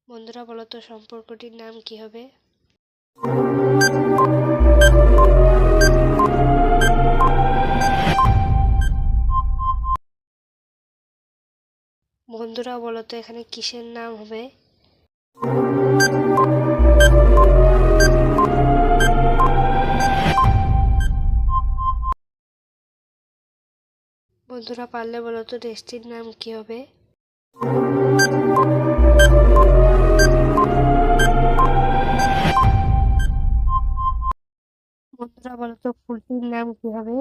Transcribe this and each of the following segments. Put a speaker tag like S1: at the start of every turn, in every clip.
S1: বন্ধুরা বলো তো সম্পর্কটির নাম কি হবে? বন্ধুরা বলো তো এখানে কিসের নাম হবে? বন্ধুরা পারলে বলো তো দেশটির নাম কি হবে? বন্ধুরা বলো তো ফুলটির নাম কি হবে?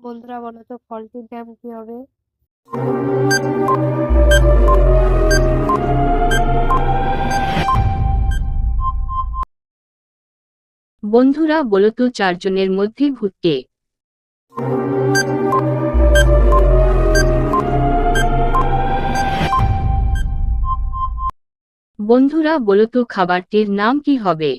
S1: বন্ধুরা বলো তো ফলটির নাম কি হবে?
S2: বন্ধুরা বলো তো চারজনের মধ্যে ভূত কে? বন্ধুরা বলো তো খাবারটির নাম কি হবে?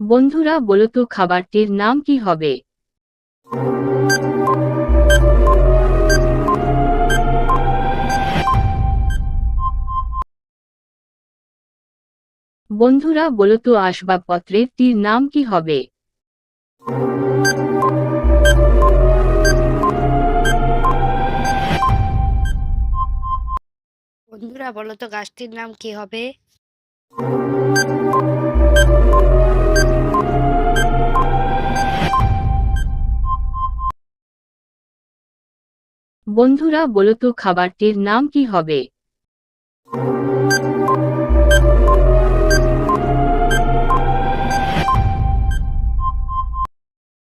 S2: বন্ধুরা বলো তো খাবারটির নাম কি হবে? বন্ধুরা বলো তো আসবাবপত্রের নাম কি হবে?
S1: বন্ধুরা বলো তো গাছটির নাম কি হবে?
S2: বন্ধুরা বলো তো খাবারটির নাম কি হবে?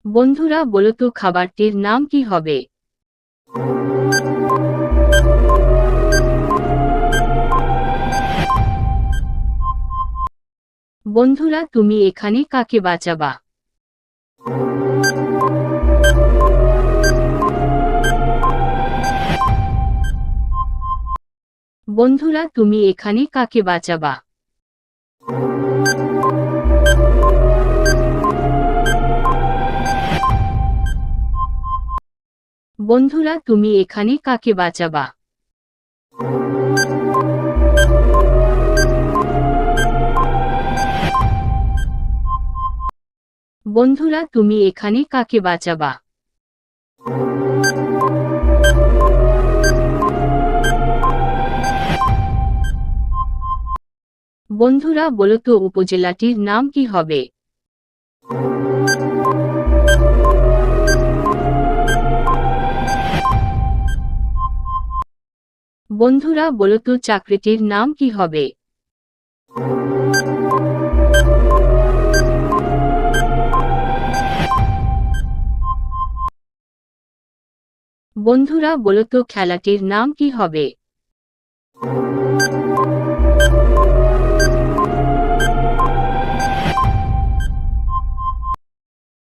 S2: বন্ধুরা বলো তো খাবারটির নাম কি হবে? বন্ধুরা তুমি এখানে কাকে বাঁচাবা? বন্ধুরা তুমি এখানে কাকে বাঁচাবা? বন্ধুরা তুমি এখানে কাকে বাঁচাবা? বন্ধুরা তুমি এখানে কাকে বাঁচাবা? বন্ধুরা বলো তো উপজেলাটির নাম কি হবে? বন্ধুরা বলো তো চাকরিটির নাম কি হবে? বন্ধুরা বলো তো খেলাটির নাম কি হবে?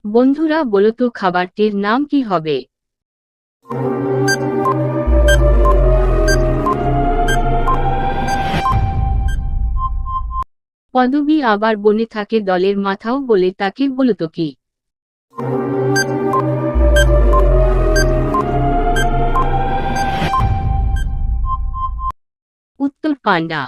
S2: বন্ধুরা বলো তো খাবারটির নাম কি হবে? পদবী আবার বনে থাকে দলের মাথাও বলে তাকে বলো তো কি? উত্তর পান্ডা।